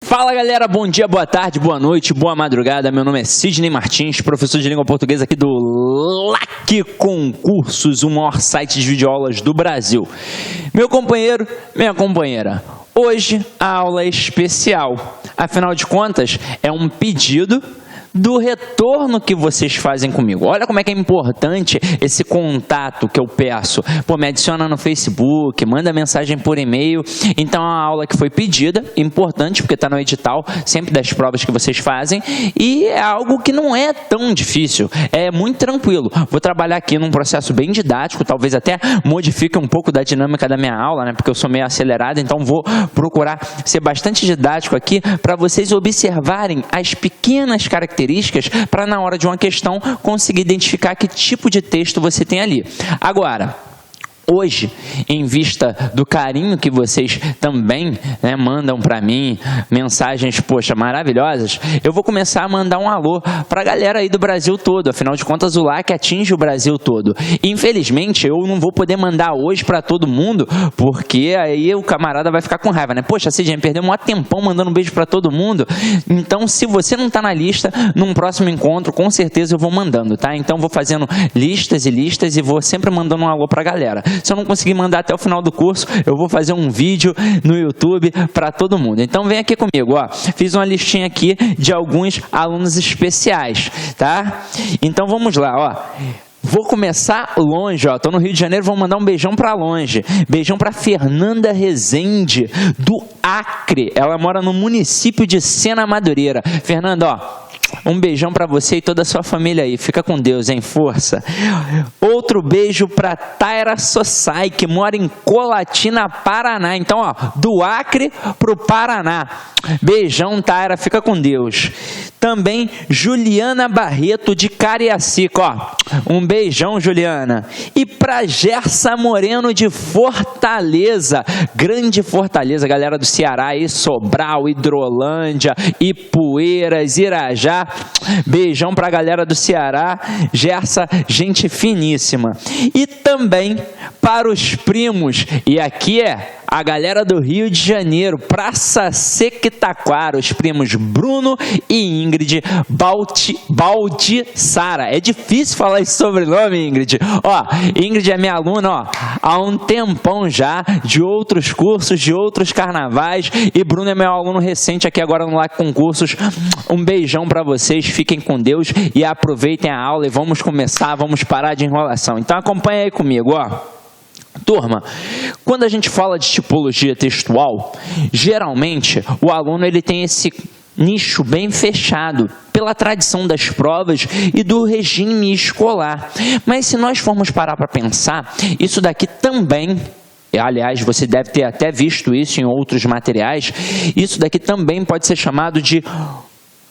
Fala galera, bom dia, boa tarde, boa noite, boa madrugada. Meu nome é Sidney Martins, professor de língua portuguesa aqui do LAC Concursos, o maior site de videoaulas do Brasil. Meu companheiro, minha companheira, hoje a aula é especial. Afinal de contas, é um pedido do retorno que vocês fazem comigo. Olha como é que é importante esse contato que eu peço. Pô, me adiciona no Facebook, manda mensagem por e-mail. Então, é uma aula que foi pedida, importante, porque está no edital, sempre das provas que vocês fazem, e é algo que não é tão difícil, é muito tranquilo. Vou trabalhar aqui num processo bem didático, talvez até modifique um pouco da dinâmica da minha aula, né, porque eu sou meio acelerado, então vou procurar ser bastante didático aqui para vocês observarem as pequenas características para, na hora de uma questão, conseguir identificar que tipo de texto você tem ali. Agora, hoje, em vista do carinho que vocês também mandam para mim, mensagens, poxa, maravilhosas, eu vou começar a mandar um alô para a galera aí do Brasil todo. Afinal de contas, o LAC atinge o Brasil todo. Infelizmente, eu não vou poder mandar hoje para todo mundo, porque aí o camarada vai ficar com raiva, né? Poxa, Sidney, perdeu um tempão mandando um beijo para todo mundo. Então, se você não está na lista, num próximo encontro, com certeza eu vou mandando, tá? Então, vou fazendo listas e listas e vou sempre mandando um alô para a galera. Se eu não conseguir mandar até o final do curso, eu vou fazer um vídeo no YouTube para todo mundo. Então vem aqui comigo, ó. Fiz uma listinha aqui de alguns alunos especiais, tá? Então vamos lá, ó. Vou começar longe, ó. Tô no Rio de Janeiro, vou mandar um beijão para longe. Beijão para Fernanda Rezende, do Acre. Ela mora no município de Sena Madureira. Fernanda, ó, um beijão para você e toda a sua família aí. Fica com Deus, hein? Força. Outro beijo para Taira Sossai, que mora em Colatina, Paraná. Então, ó, do Acre pro Paraná. Beijão, Taira. Fica com Deus. Também Juliana Barreto, de Cariacica, ó. Um beijão, Juliana. E para Gersa Moreno, de Fortaleza. Grande Fortaleza, galera do Ceará aí, Sobral, Hidrolândia, Ipueiras, Irajá. Beijão pra galera do Ceará. Gersa, gente finíssima. E também para os primos, e aqui é a galera do Rio de Janeiro, Praça Seca, Taquara, os primos Bruno e Ingrid Baldissara. É difícil falar esse sobrenome, Ingrid. Ó, Ingrid é minha aluna, ó, há um tempão já, de outros cursos, de outros carnavais, e Bruno é meu aluno recente aqui agora no LAC Concursos. Um beijão para vocês, fiquem com Deus e aproveitem a aula e vamos começar, vamos parar de enrolação. Então acompanha aí comigo, ó. Turma, quando a gente fala de tipologia textual, geralmente o aluno ele tem esse nicho bem fechado pela tradição das provas e do regime escolar. Mas se nós formos parar para pensar, isso daqui também, aliás, você deve ter até visto isso em outros materiais, isso daqui também pode ser chamado de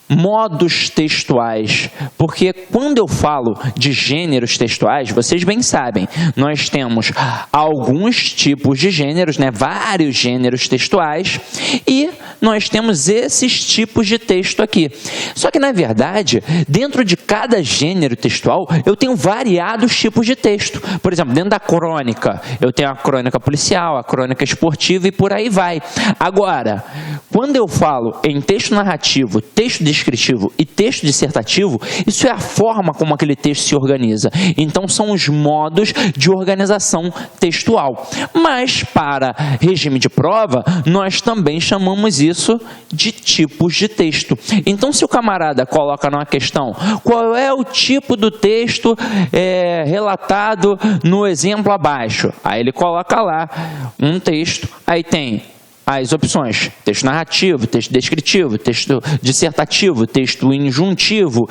modos textuais, porque quando eu falo de gêneros textuais, vocês bem sabem, nós temos alguns tipos de gêneros, vários gêneros textuais, e nós temos esses tipos de texto aqui. Só que, na verdade, dentro de cada gênero textual, eu tenho variados tipos de texto. Por exemplo, dentro da crônica, eu tenho a crônica policial, a crônica esportiva e por aí vai. Agora, quando eu falo em texto narrativo, texto descritivo e texto dissertativo, isso é a forma como aquele texto se organiza. Então, são os modos de organização textual. Mas, para regime de prova, nós também chamamos isso de tipos de texto. Então, se o camarada coloca numa questão qual é o tipo do texto relatado no exemplo abaixo, aí ele coloca lá um texto, aí tem as opções: texto narrativo, texto descritivo, texto dissertativo, texto injuntivo.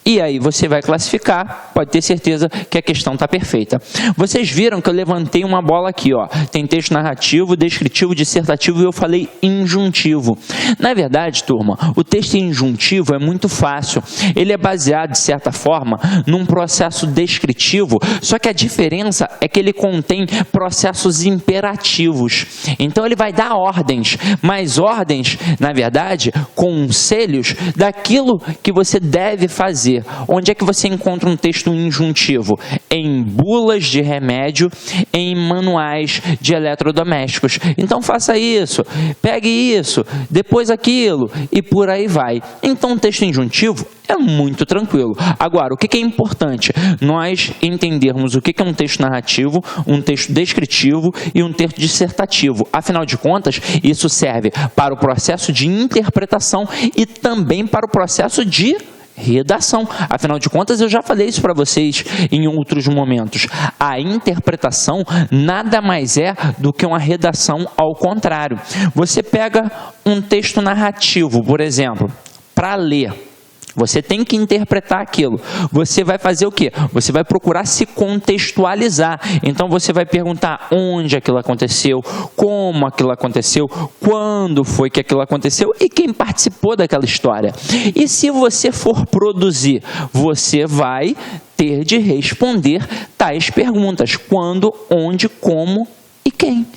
E aí você vai classificar, pode ter certeza que a questão está perfeita. Vocês viram que eu levantei uma bola aqui, ó. Tem texto narrativo, descritivo, dissertativo e eu falei injuntivo. Na verdade, turma, o texto injuntivo é muito fácil. Ele é baseado, de certa forma, num processo descritivo, só que a diferença é que ele contém processos imperativos. Então ele vai dar ordem ordens, mas ordens, na verdade, conselhos daquilo que você deve fazer. Onde é que você encontra um texto injuntivo? Em bulas de remédio, em manuais de eletrodomésticos. Então faça isso, pegue isso, depois aquilo e por aí vai. Então o texto injuntivo é muito tranquilo. Agora, o que é importante? Nós entendermos o que é um texto narrativo, um texto descritivo e um texto dissertativo. Afinal de contas, isso serve para o processo de interpretação e também para o processo de redação. Afinal de contas, eu já falei isso para vocês em outros momentos. A interpretação nada mais é do que uma redação ao contrário. Você pega um texto narrativo, por exemplo, para ler. Você tem que interpretar aquilo. Você vai fazer o quê? Você vai procurar se contextualizar. Então você vai perguntar onde aquilo aconteceu, como aquilo aconteceu, quando foi que aquilo aconteceu e quem participou daquela história. E se você for produzir, você vai ter de responder tais perguntas: quando, onde, como e quem.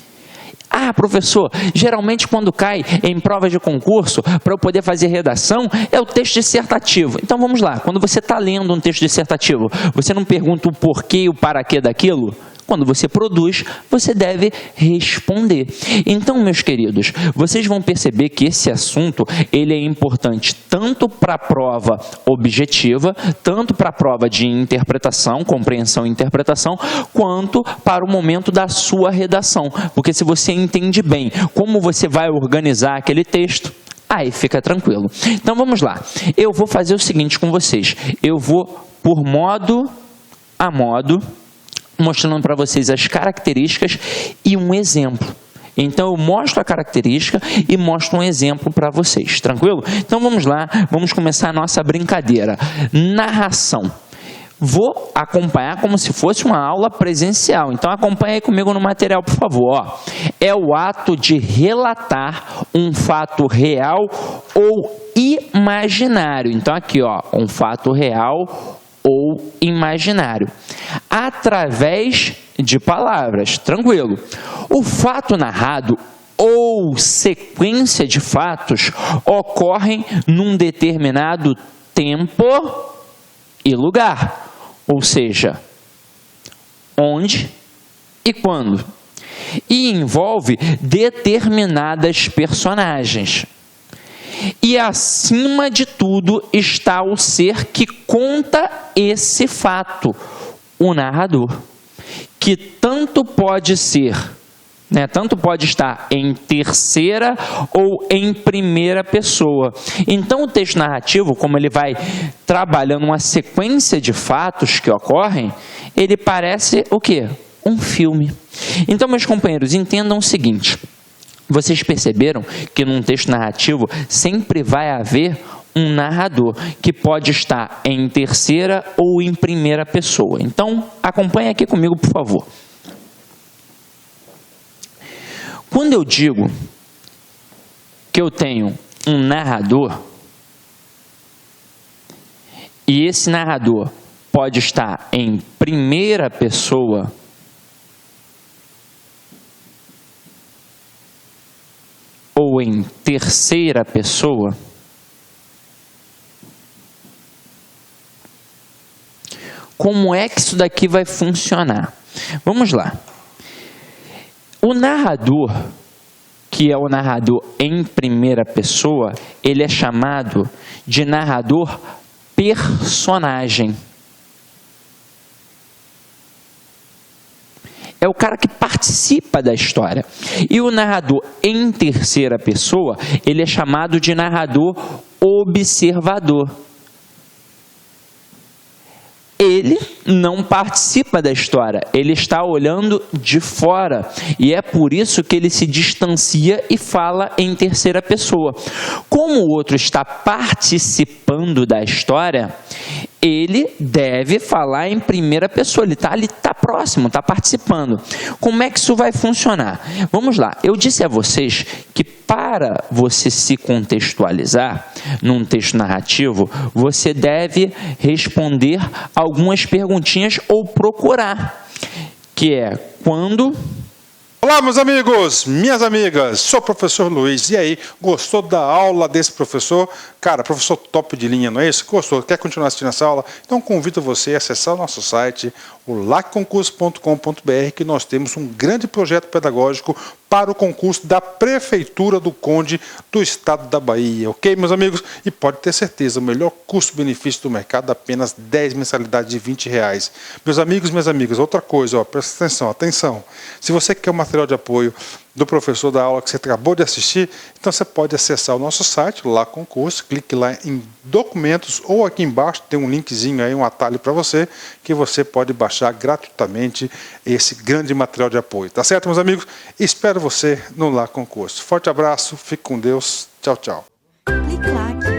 Ah, professor, geralmente quando cai em provas de concurso, para eu poder fazer redação, é o texto dissertativo. Então vamos lá, quando você está lendo um texto dissertativo, você não pergunta o porquê e o para quê daquilo? Quando você produz, você deve responder. Então, meus queridos, vocês vão perceber que esse assunto ele é importante tanto para a prova objetiva, tanto para a prova de interpretação, compreensão e interpretação, quanto para o momento da sua redação. Porque se você entende bem como você vai organizar aquele texto, aí fica tranquilo. Então, vamos lá. Eu vou fazer o seguinte com vocês. Eu vou, por modo a modo, mostrando para vocês as características e um exemplo. Então eu mostro a característica e mostro um exemplo para vocês, tranquilo? Então vamos lá, vamos começar a nossa brincadeira. Narração. Vou acompanhar como se fosse uma aula presencial. Então acompanha aí comigo no material, por favor. Ó, é o ato de relatar um fato real ou imaginário. Então aqui, ó, um fato real ou imaginário, através de palavras, tranquilo. O fato narrado ou sequência de fatos ocorrem num determinado tempo e lugar, ou seja, onde e quando, e envolve determinadas personagens. E acima de tudo está o ser que conta esse fato, o narrador, que tanto pode ser, tanto pode estar em terceira ou em primeira pessoa. Então o texto narrativo, como ele vai trabalhando uma sequência de fatos que ocorrem, ele parece o quê? Um filme. Então, meus companheiros, entendam o seguinte: vocês perceberam que num texto narrativo sempre vai haver um narrador que pode estar em terceira ou em primeira pessoa. Então, acompanhe aqui comigo, por favor. Quando eu digo que eu tenho um narrador, e esse narrador pode estar em primeira pessoa, ou em terceira pessoa, como é que isso daqui vai funcionar? Vamos lá. O narrador, que é o narrador em primeira pessoa, ele é chamado de narrador personagem. É o cara que participa da história. E o narrador em terceira pessoa, ele é chamado de narrador observador. Ele não participa da história, ele está olhando de fora. E é por isso que ele se distancia e fala em terceira pessoa. Como o outro está participando da história, ele deve falar em primeira pessoa. Ele está ali, está próximo, está participando. Como é que isso vai funcionar? Vamos lá. Eu disse a vocês que para você se contextualizar num texto narrativo, você deve responder algumas perguntinhas ou procurar, que é quando, Olá, meus amigos, minhas amigas, sou o professor Luiz. E aí, gostou da aula desse professor? Cara, professor top de linha, não é isso? Gostou? Quer continuar assistindo essa aula? Então convido você a acessar o nosso site, o lacconcurso.com.br, que nós temos um grande projeto pedagógico para o concurso da Prefeitura do Conde do Estado da Bahia, ok, meus amigos? E pode ter certeza, o melhor custo-benefício do mercado, apenas 10 mensalidades de R$20. Meus amigos, minhas amigas, outra coisa, ó, presta atenção. Se você quer o material de apoio do professor da aula que você acabou de assistir, então você pode acessar o nosso site, lá concurso, clique lá em documentos ou aqui embaixo tem um linkzinho aí, um atalho para você, que você pode baixar gratuitamente esse grande material de apoio. Tá certo, meus amigos? Espero você no Lá Concurso. Forte abraço, fique com Deus, tchau, tchau. Clique lá.